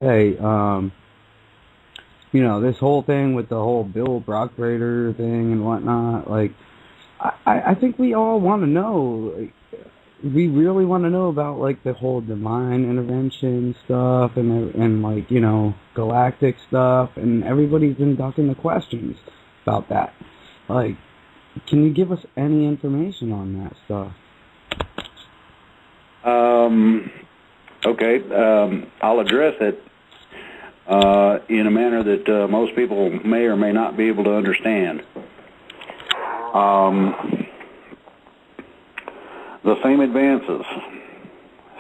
hey, this whole thing with the whole Bill Brockbrader thing and whatnot, like, I think we all want to know, like, we really want to know about, like, the whole divine intervention stuff and like, galactic stuff, and everybody's been ducking the questions about that. Like, can you give us any information on that stuff? Okay, I'll address it in a manner that most people may or may not be able to understand. The same advances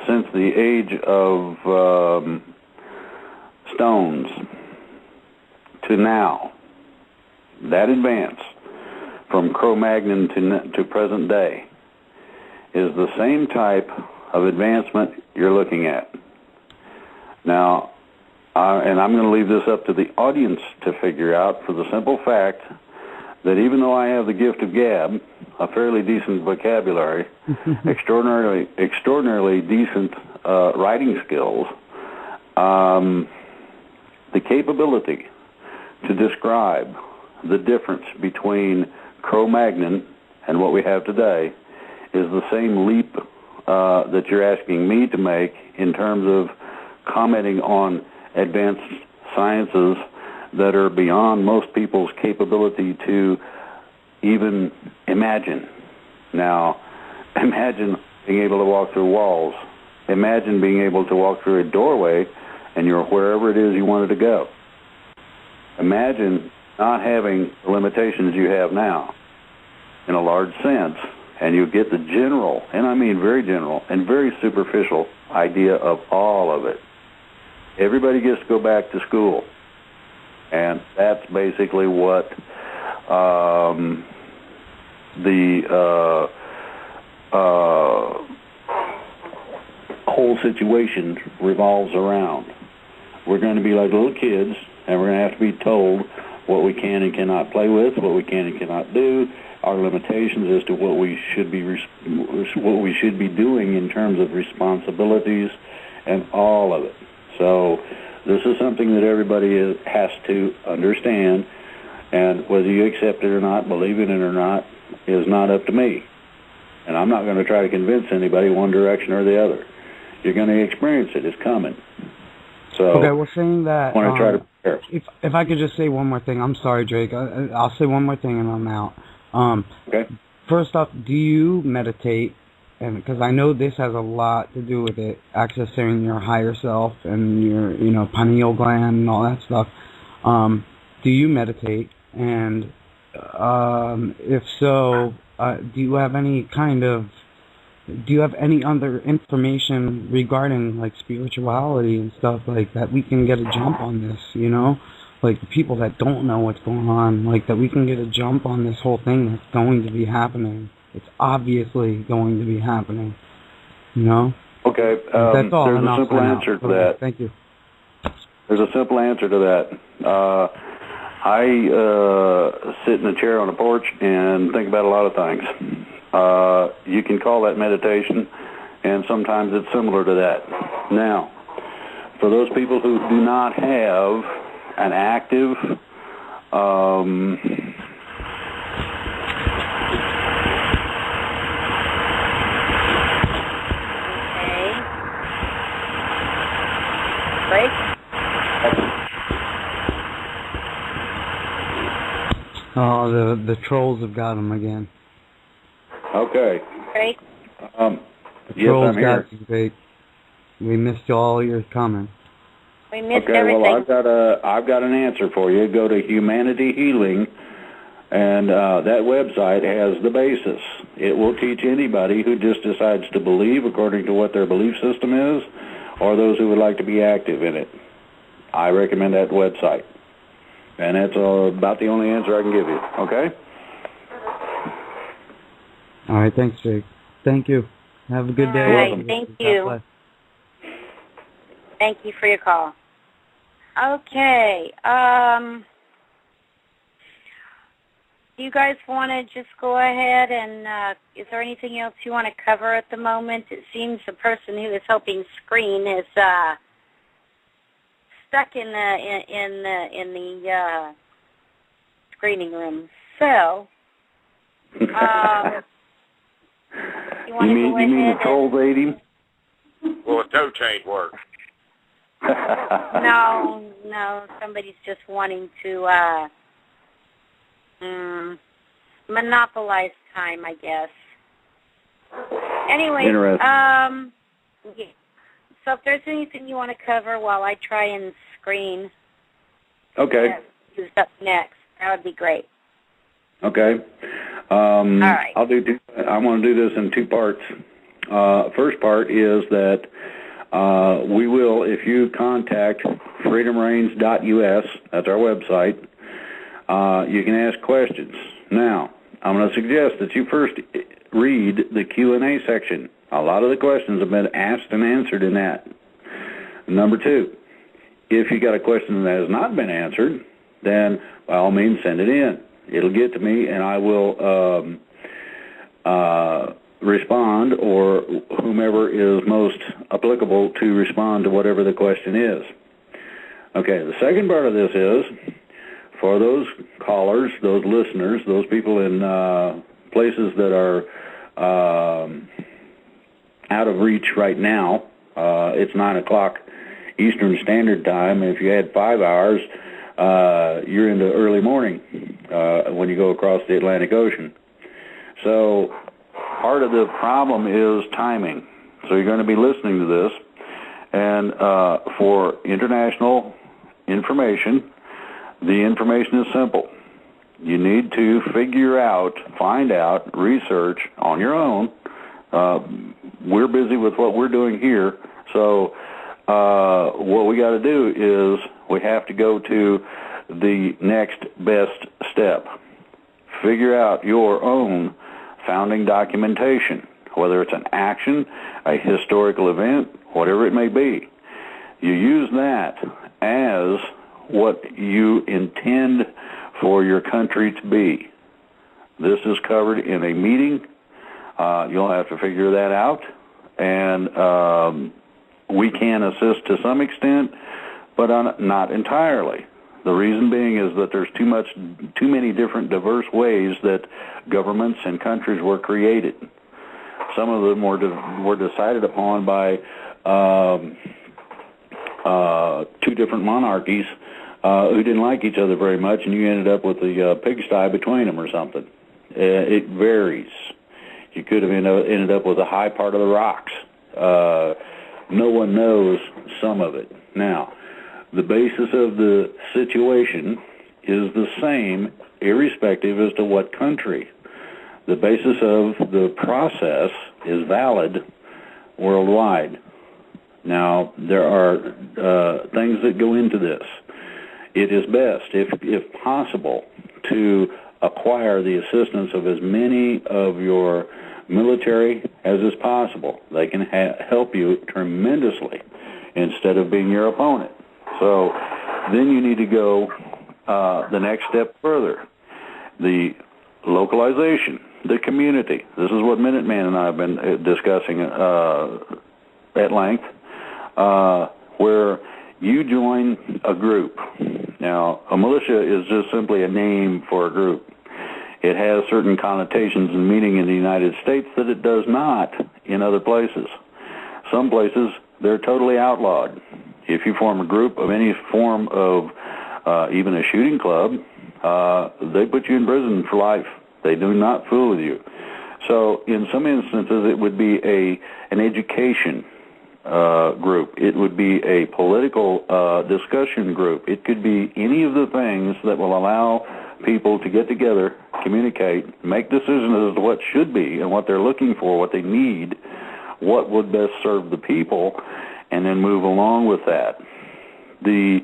since the age of stones to now, that advance from Cro-Magnon to present day is the same type of advancement you're looking at. Now, and I'm going to leave this up to the audience to figure out, for the simple fact that even though I have the gift of gab, a fairly decent vocabulary, extraordinarily decent writing skills, the capability to describe the difference between Cro-Magnon and what we have today is the same leap that you're asking me to make in terms of commenting on advanced sciences that are beyond most people's capability to even imagine. Now, imagine being able to walk through walls. Imagine being able to walk through a doorway and you're wherever it is you wanted to go. Imagine not having the limitations you have now in a large sense, and you get the general, and I mean very general, and very superficial idea of all of it. Everybody gets to go back to school, and that's basically what the whole situation revolves around. We're going to be like little kids, and we're going to have to be told what we can and cannot play with, what we can and cannot do, our limitations as to what we should be doing in terms of responsibilities, and all of it. So this is something that everybody has to understand, and whether you accept it or not, believe in it or not, is not up to me. And I'm not going to try to convince anybody one direction or the other. You're going to experience it. It's coming. So okay, well, saying that, I want to try to prepare. If I could just say one more thing. I'm sorry, Drake. I'll say one more thing and I'm out. Okay. First off, do you meditate? And because I know this has a lot to do with it, accessing your higher self and your, pineal gland and all that stuff. Do you meditate? And if so, do you have any other information regarding like spirituality and stuff like that? We can get a jump on this, like the people that don't know what's going on, like that we can get a jump on this whole thing that's going to be happening. It's obviously going to be happening, Okay, that's all. there's a simple answer to that. Thank you. There's a simple answer to that. I sit in a chair on a porch and think about a lot of things. You can call that meditation, and sometimes it's similar to that. Now, for those people who do not have an active Break? Oh, the trolls have got him again. Okay. Break? Yes, I'm here. Great. We missed all your comments. We missed everything. everything. Well, I've got an answer for you. Go to Humanity Healing, and that website has the basis. It will teach anybody who just decides to believe according to what their belief system is, or those who would like to be active in it. I recommend that website. And that's about the only answer I can give you, okay? All right, thanks, Jake. Thank you. Have a good day. All right, thank you. Thank you for your call. Okay. Do you guys want to just go ahead and, is there anything else you want to cover at the moment? It seems the person who is helping screen is stuck in the screening room. So, you mean the trolls ate him? Well, a toe chain works. No, somebody's just wanting to monopolize time, I guess. Anyway, yeah. So if there's anything you want to cover while I try and screen, okay, who's up next, that would be great. Okay. All right. I want to do this in two parts. First part is that we will, if you contact freedomreigns.us, that's our website, you can ask questions. Now, I'm going to suggest that you first read the Q&A section. A lot of the questions have been asked and answered in that. Number two, if you got a question that has not been answered, then by all means send it in. It'll get to me, and I will respond, or whomever is most applicable to respond to whatever the question is. Okay, the second part of this is, for those callers, those listeners, those people in places that are out of reach right now, it's 9 o'clock Eastern Standard Time. If you had 5 hours, you're into early morning when you go across the Atlantic Ocean. So part of the problem is timing. So you're going to be listening to this, and for international information, the information is simple. You need to find out, research on your own. We're busy with what we're doing here, so what we got to do is we have to go to the next best step. Figure out your own founding documentation, whether it's an action, a historical event, whatever it may be. You use that as what you intend for your country to be. This is covered in a meeting. You'll have to figure that out, and we can assist to some extent, but not entirely. The reason being is that there's too many different diverse ways that governments and countries were created. Some of them were decided upon by two different monarchies who didn't like each other very much, and you ended up with the pigsty between them or something. It varies. You could have ended up with a high part of the rocks. No one knows some of it. Now, the basis of the situation is the same, irrespective as to what country. The basis of the process is valid worldwide. Now, there are things that go into this. It is best, if possible, to acquire the assistance of as many of your military as is possible. They can help you tremendously instead of being your opponent. So then you need to go the next step further. The localization, the community. This is what Minuteman and I have been discussing at length, where you join a group. Now, a militia is just simply a name for a group. It has certain connotations and meaning in the United States that it does not in other places. Some places, they're totally outlawed. If you form a group of any form of even a shooting club, they put you in prison for life. They do not fool with you. So in some instances, it would be an education group. It would be a political discussion group. It could be any of the things that will allow people to get together, communicate, make decisions as to what should be and what they're looking for, what they need, what would best serve the people, and then move along with that. The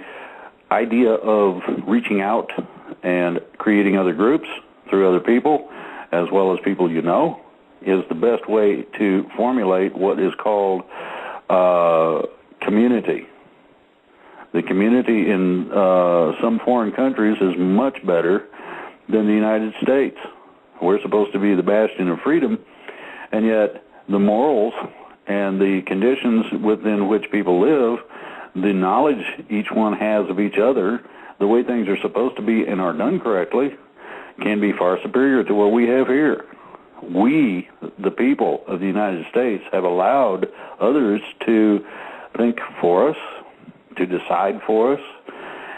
idea of reaching out and creating other groups through other people, as well as people you know, is the best way to formulate what is called community. The community in some foreign countries is much better than the United States. We're supposed to be the bastion of freedom, and yet the morals and the conditions within which people live, the knowledge each one has of each other, the way things are supposed to be and are done correctly, can be far superior to what we have here. We, the people of the United States, have allowed others to think for us, to decide for us,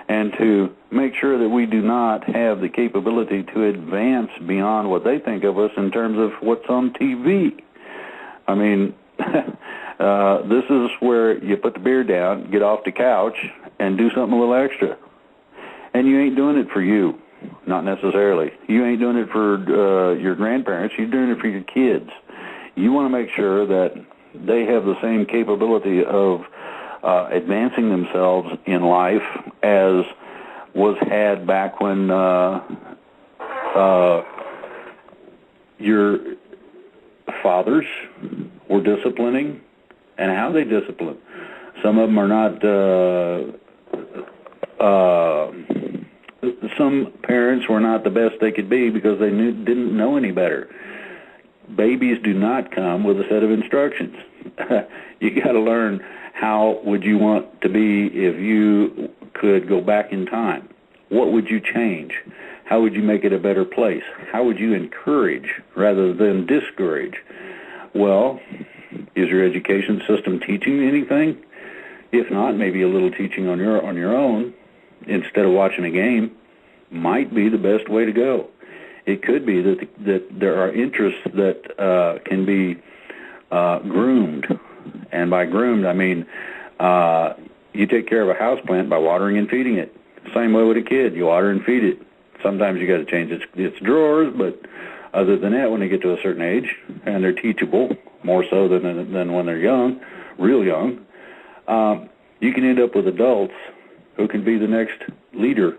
and to make sure that we do not have the capability to advance beyond what they think of us in terms of what's on TV. I mean, this is where you put the beer down, get off the couch, and do something a little extra. And you ain't doing it for you, not necessarily. You ain't doing it for your grandparents. You're doing it for your kids. You want to make sure that they have the same capability of advancing themselves in life as was had back when your fathers were disciplining, and how they discipline. Some of them are not, some parents were not the best they could be because they didn't know any better. Babies do not come with a set of instructions. You got to learn how would you want to be if you could go back in time. What would you change? How would you make it a better place? How would you encourage rather than discourage? Well, is your education system teaching anything? If not, maybe a little teaching on your own instead of watching a game might be the best way to go. It could be that there are interests that can be groomed, and by groomed I mean you take care of a houseplant by watering and feeding it. Same way with a kid, you water and feed it. Sometimes you got to change its drawers, but other than that, when they get to a certain age and they're teachable, more so than when they're young, real young, you can end up with adults who can be the next leader.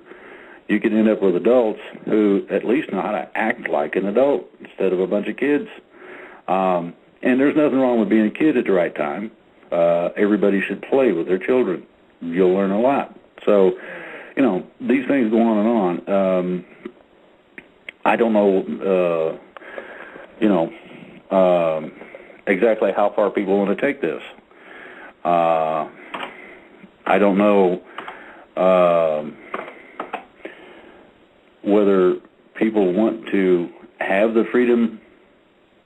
You can end up with adults who at least know how to act like an adult instead of a bunch of kids. And there's nothing wrong with being a kid at the right time. Everybody should play with their children. You'll learn a lot. So, you know, these things go on and on. I don't know, exactly how far people want to take this. I don't know whether people want to have the freedom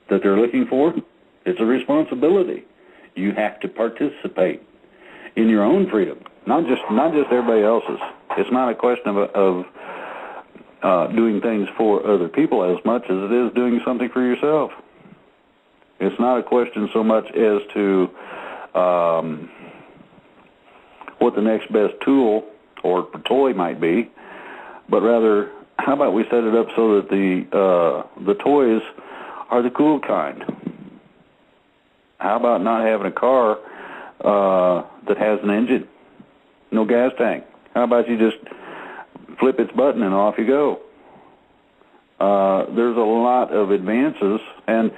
that they're looking for. It's a responsibility. You have to participate in your own freedom, not just everybody else's. It's not a question of doing things for other people as much as it is doing something for yourself. It's not a question so much as to what the next best tool or toy might be, but rather, how about we set it up so that the toys are the cool kind? How about not having a car that has an engine, no gas tank? How about you just flip its button and off you go? There's a lot of advances, and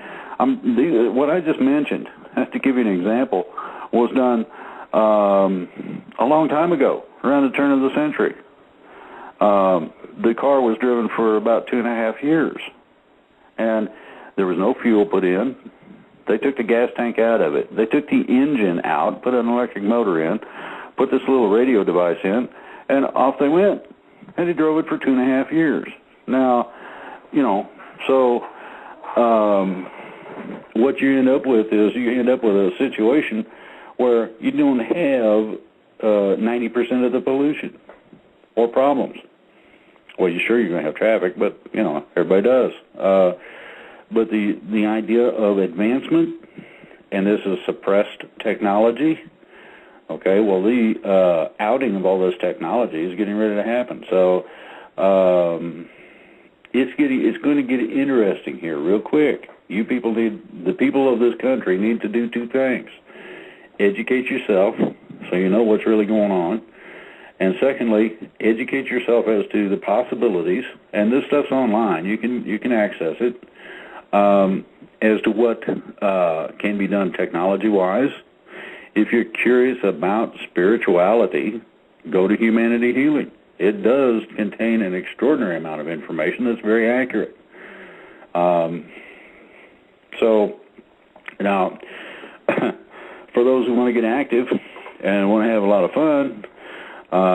what I just mentioned, to give you an example, was done a long time ago, around the turn of the century. The car was driven for about 2.5 years, and there was no fuel put in. They took the gas tank out of it. They took the engine out, put an electric motor in, put this little radio device in, and off they went. And they drove it for 2.5 years. Now, so what you end up with is you end up with a situation where you don't have 90% of the pollution or problems. Well, you're going to have traffic, but, everybody does. But the idea of advancement, and this is suppressed technology, okay, well, the outing of all this technology is getting ready to happen. So it's going to get interesting here real quick. The people of this country need to do two things. Educate yourself so you know what's really going on. And secondly, educate yourself as to the possibilities, and this stuff's online. You can access it, as to what can be done technology-wise. If you're curious about spirituality, go to Humanity Healing. It does contain an extraordinary amount of information that's very accurate. So, now, for those who want to get active and want to have a lot of fun,